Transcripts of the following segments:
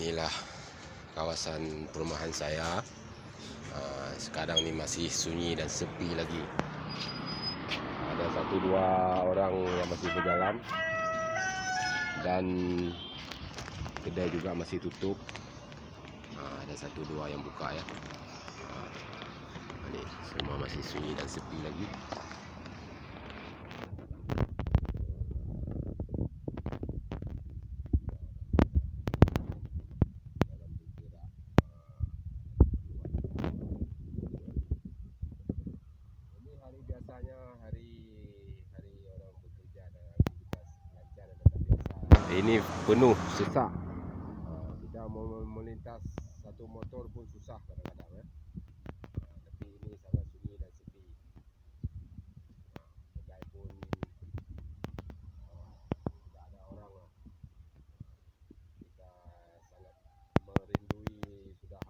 Inilah kawasan perumahan saya. Sekarang ni masih sunyi dan sepi lagi. Ada 1-2 orang yang masih berjalan dan kedai juga masih tutup. Ada 1-2 yang buka ya. Ini semua masih sunyi dan sepi lagi. Ini hari biasanya, hari orang bekerja dan aktivitas lancar dan biasa. Ini penuh, sesak. Kita mau melintas satu motor pun susah kadang-kadang ya. Tapi ini sangat sunyi dan sepi. Kedai pun tidak ada orang lah. Kita sangat merindui sudah.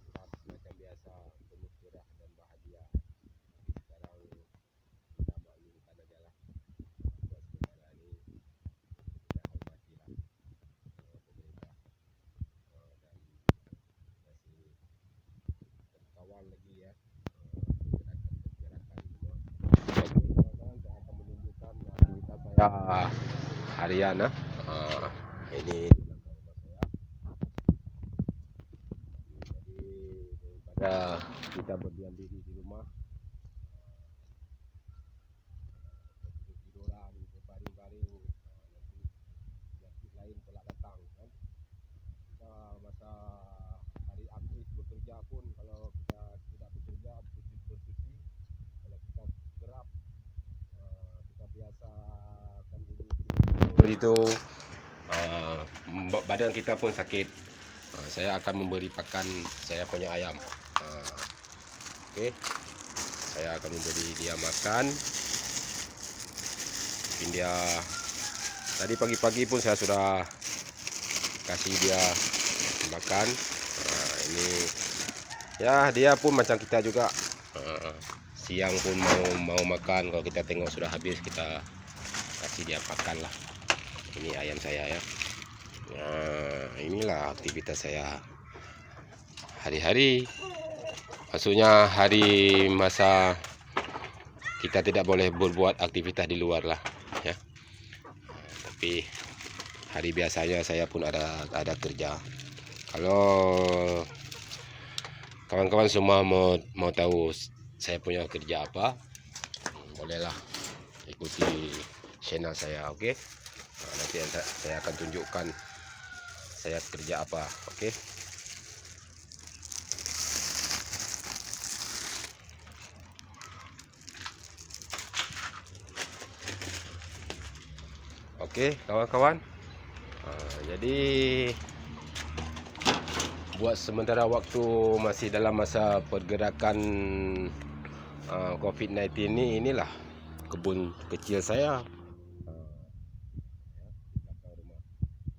Lintas macam biasa, penuh cerah dan bahagia. Tapi sekarang kita maklumkan aja lah. Buat sementara ini kita hormatilah pemerintah dan masih terkawal lagi ya pergerakan semua. Kawan-kawan, saya akan menunjukkan aktivitas saya harian ya. Ini di belakang rumah saya. Jadi daripada kita berdiam diri di rumah, tiduran, berbaring-baring, nanti penyakit lain pula datang kan. Kita masa hari aktif bekerja pun, kalau kita tidak bekerja bersuci, kalau kita kerap kita biasakan diri itu badan kita pun sakit. Saya akan memberi pakan saya punya ayam. Okey, saya akan memberi dia makan. Mungkin dia tadi pagi-pagi pun saya sudah kasih dia makan. Ini ya, dia pun macam kita juga. Siang pun mau makan, kalau kita tengok sudah habis, kita kasih dia pakan lah. Ini ayam saya ya. Inilah aktivitas saya hari-hari. Maksudnya hari masa kita tidak boleh berbuat aktivitas di luar lah ya. Tapi hari biasanya saya pun ada kerja. Kalau kawan-kawan semua mau tahu saya punya kerja apa, bolehlah ikuti channel saya, okey? Nanti saya akan tunjukkan saya kerja apa, okey? Okey, kawan-kawan. Jadi buat sementara waktu masih dalam masa pergerakan COVID-19 ni, inilah kebun kecil saya.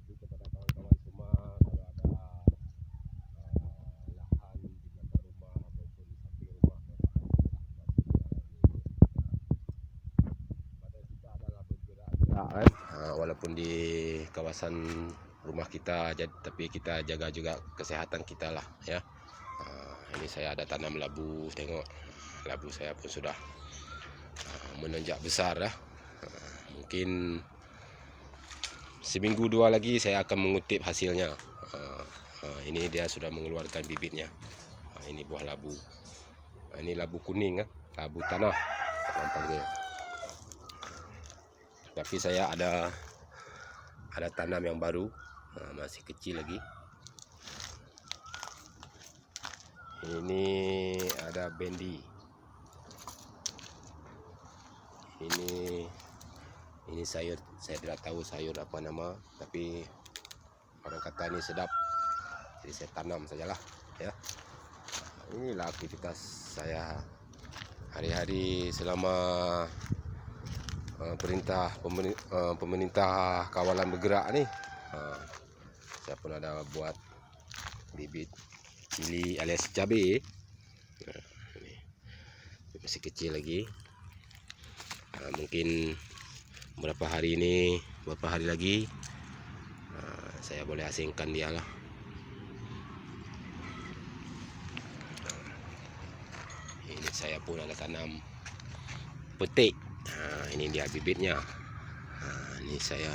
Jadi kepada kawan-kawan semua, kalau ada lahan di belakang rumah maupun di samping rumah, badan kita adalah bergerak-gerak kan. Walaupun di kawasan rumah kita, tapi kita jaga juga kesehatan kita lah ya. Ini saya ada tanam labu, tengok labu saya pun sudah menanjak besar dah. Mungkin seminggu 2 lagi saya akan mengutip hasilnya. Ini dia sudah mengeluarkan bibitnya. Ini buah labu. Ini labu kuning, labu tanah orang panggil. Tapi saya ada tanam yang baru, masih kecil lagi. Ini ada bendi. Ini sayur, saya tidak tahu sayur apa nama, tapi orang kata ini sedap, jadi saya tanam sajalah ya. Inilah aktivitas saya hari-hari selama pemerintah kawalan bergerak ni. Saya pun ada buat bibit cili alias cabai. Ini masih kecil lagi. Mungkin beberapa hari lagi saya boleh asingkan dia lah. Ini saya pun ada tanam petik. Ini dia bibitnya. Ini saya,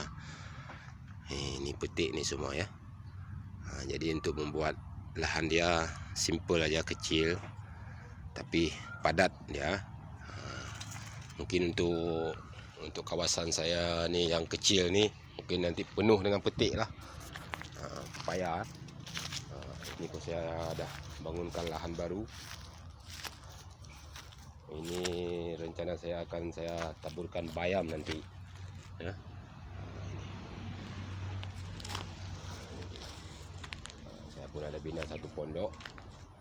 ini petik ni semua ya. Jadi untuk membuat lahan dia simple aja, kecil tapi padat dia. Mungkin untuk kawasan saya ni yang kecil ni mungkin nanti penuh dengan petik lah. Payah. Ini pun saya dah bangunkan lahan baru. Ini rencana saya akan saya taburkan bayam nanti ya. Saya pun ada bina satu pondok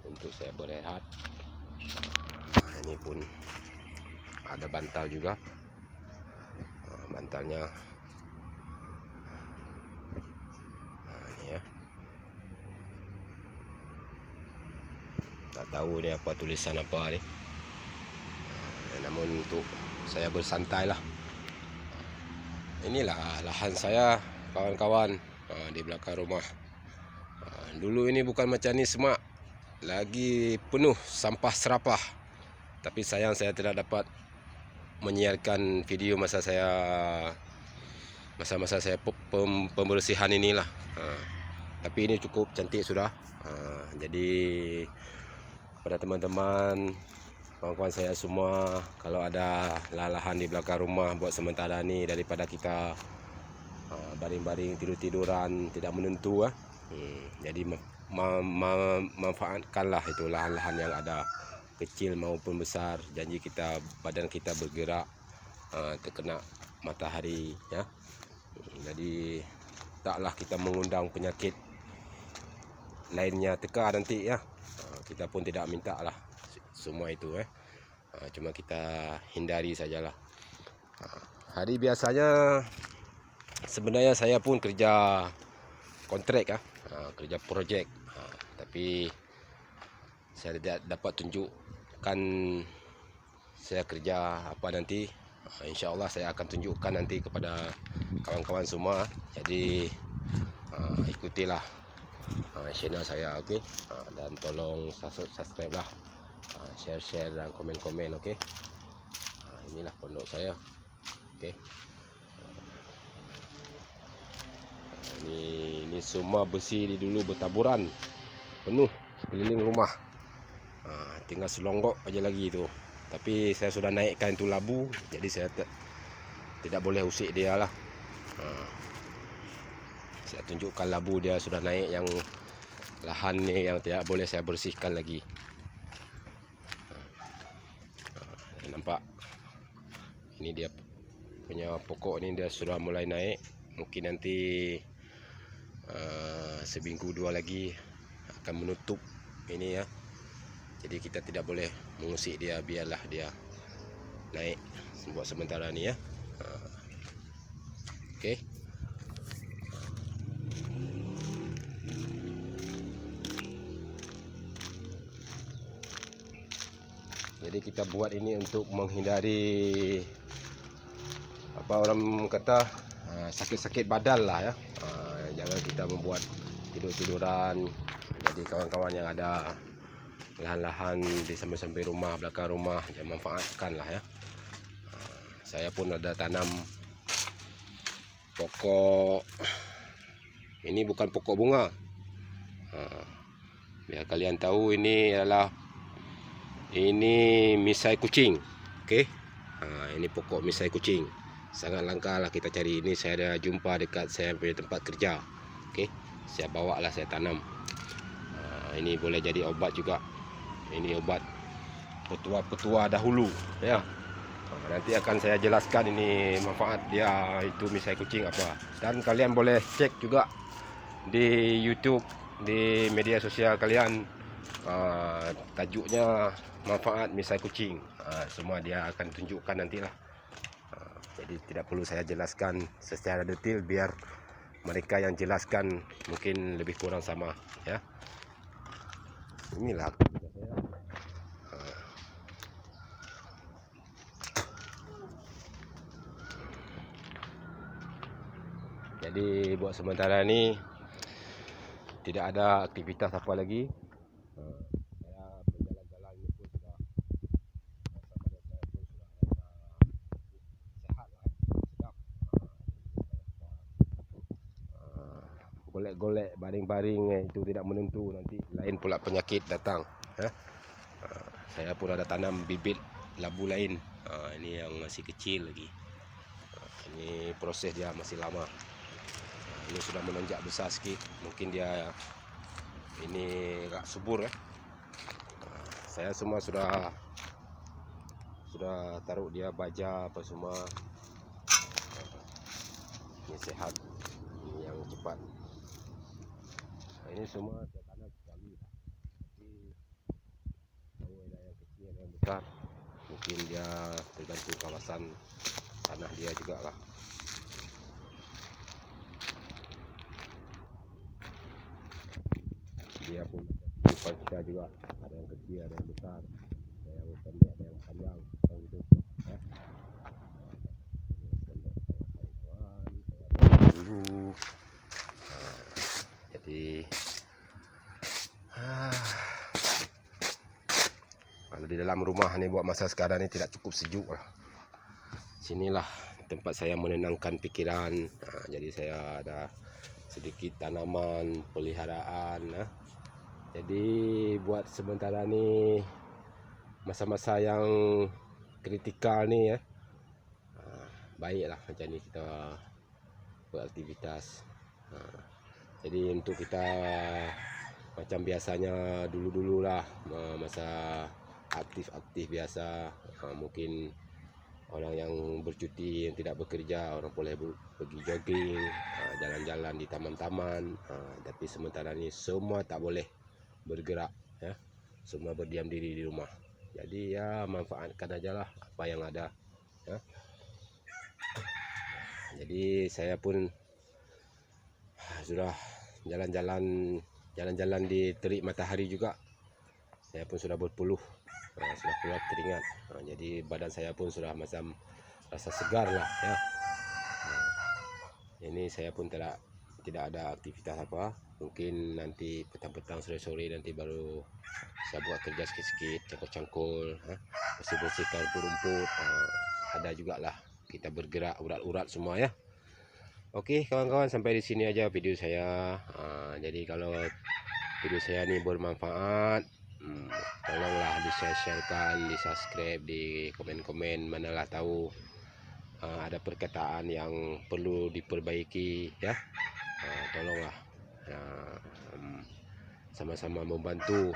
untuk saya berehat. Ini pun ada bantal juga. Bantalnya ini ya. Tak tahu ni apa tulisan apa ni. Namun untuk saya bersantai lah. Inilah lahan saya kawan-kawan, di belakang rumah. Dulu ini bukan macam ni semak, lagi penuh sampah serapah. Tapi sayang saya tidak dapat menyiarkan video masa saya pembersihan inilah. Tapi ini cukup cantik sudah. Jadi pada teman-teman, kawan-kawan saya semua, kalau ada lahan di belakang rumah buat sementara ni, daripada kita baring-baring tidur-tiduran tidak menentu, jadi manfaatkanlah itu lahan-lahan yang ada, kecil maupun besar. Janji kita, badan kita bergerak, terkena matahari ya. Jadi taklah kita mengundang penyakit lainnya teka nanti ya. Kita pun tidak minta lah semua itu cuma kita hindari sajalah. Hari biasanya sebenarnya saya pun kerja kontrak kerja projek, tapi saya tidak dapat tunjukkan saya kerja apa nanti. InsyaAllah saya akan tunjukkan nanti kepada kawan-kawan semua. Jadi ikutilah channel saya, okey. Dan tolong subscribe lah, share dan komen-komen, okey. Inilah pondok saya, okey. Ini semua besi di dulu bertaburan penuh sekeliling rumah. Tinggal selonggok aja lagi tu. Tapi saya sudah naikkan itu labu, jadi saya tidak boleh usik dia lah. Saya tunjukkan labu dia sudah naik, yang lahan ni yang tidak boleh saya bersihkan lagi. Nampak? Ini dia punya pokok ni, dia sudah mulai naik. Mungkin nanti seminggu dua lagi akan menutup ini ya. Jadi kita tidak boleh mengusik dia, biarlah dia naik buat sementara ni ya. Okey. Jadi kita buat ini untuk menghindari apa orang kata, sakit-sakit badan lah ya. Jangan kita membuat tidur-tiduran. Jadi kawan-kawan yang ada lahan-lahan di samping-samping rumah, belakang rumah, jangan manfaatkan lah ya. Saya pun ada tanam pokok, ini bukan pokok bunga. Biar kalian tahu, ini adalah misai kucing. Okey. Ini pokok misai kucing. Sangat langka lah kita cari. Ini saya ada jumpa dekat saya punya tempat kerja. Okey. Saya bawa lah, saya tanam. Ini boleh jadi obat juga. Ini obat petua-petua dahulu ya. Nanti akan saya jelaskan ini manfaat dia, itu misai kucing apa. Dan kalian boleh cek juga di YouTube, di media sosial kalian, tajuknya manfaat misai kucing. Semua dia akan tunjukkan nantilah. Jadi tidak perlu saya jelaskan secara detail, biar mereka yang jelaskan mungkin lebih kurang sama ya. Inilah aktivitas saya. Jadi buat sementara ni tidak ada aktivitas apa lagi. Saya berjalan-jalan ini pun sudah rasa badan saya pun sudah sehat lah, sedap. Golek-golek baring-baring itu tidak menentu, nanti lain pula penyakit datang. Saya pun ada tanam bibit labu lain. Ini yang masih kecil lagi. Ini proses dia masih lama. Ini sudah menanjak besar sikit. Mungkin dia ini agak subur ya. Saya semua sudah taruh dia baja apa semua. Ini sehat, ini yang cepat. Ini semua saya tanam sekali, tapi tahu ada yang kecil ada yang besar. Mungkin dia tergantung kawasan tanah dia juga lah. Dia pun kehidupan kita juga, ada yang kecil ada yang besar, ada yang pendek ada yang panjang gitu ya. Dulu jadi kalau di dalam rumah nih buat masa sekarang ini tidak cukup sejuk lah. Sinilah tempat saya menenangkan pikiran. Jadi saya ada sedikit tanaman peliharaan. Jadi buat sementara ni masa-masa yang kritikal ni ya, baiklah macam ni kita beraktivitas. Jadi untuk kita macam biasanya dulu-dulu lah, masa aktif-aktif biasa, mungkin orang yang bercuti yang tidak bekerja, orang boleh pergi jogging, jalan-jalan di taman-taman. Tapi sementara ni semua tak boleh bergerak ya, semua berdiam diri di rumah. Jadi ya manfaatkan aja lah apa yang ada ya. Jadi saya pun sudah jalan-jalan di terik matahari juga. Saya pun sudah berpeluh, sudah keluar keringat. Jadi badan saya pun sudah macam rasa segar lah ya. Ini saya pun tidak ada aktivitas apa. Mungkin nanti petang-petang sore-sore nanti baru saya buat kerja sikit-sikit, cangkul-cangkul, bersih-bersihkan rumput. Ada juga lah kita bergerak urat-urat semua ya. Oke kawan-kawan, sampai di sini aja video saya. Jadi kalau video saya ini bermanfaat, tolonglah di-share-kan, di-subscribe, di komen-komen, manalah tahu ada perkataan yang perlu diperbaiki ya. Tolonglah sama-sama membantu.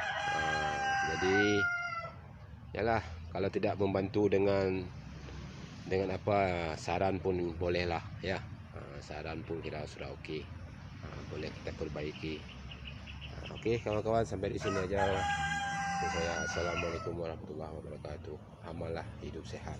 Jadi yalah, kalau tidak membantu dengan apa, saran pun bolehlah ya. Saran pun kita sudah oke, boleh kita perbaiki. Oke kawan-kawan, sampai di sini aja. Saya assalamualaikum warahmatullahi wabarakatuh. Amalah hidup sehat.